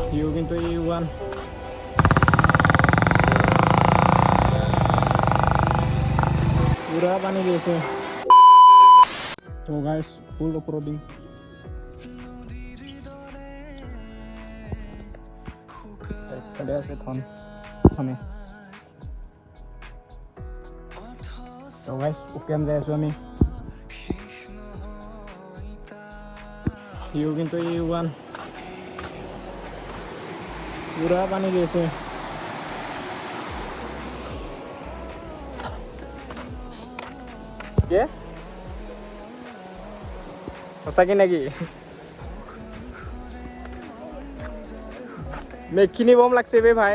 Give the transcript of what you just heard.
CO কিন্তু E1 পুরা পানি দিয়েছে। তো গাইস ফুল অফরোডিং চলে আছে এখন ওখানে। তো গাইস ওকে যাই আছো আমি। সিও কিন্তু E1 পুরা পানি দিয়েছে। কে সঁচাকি নাকি? মেঘখিনি বম লাগছে বে ভাই।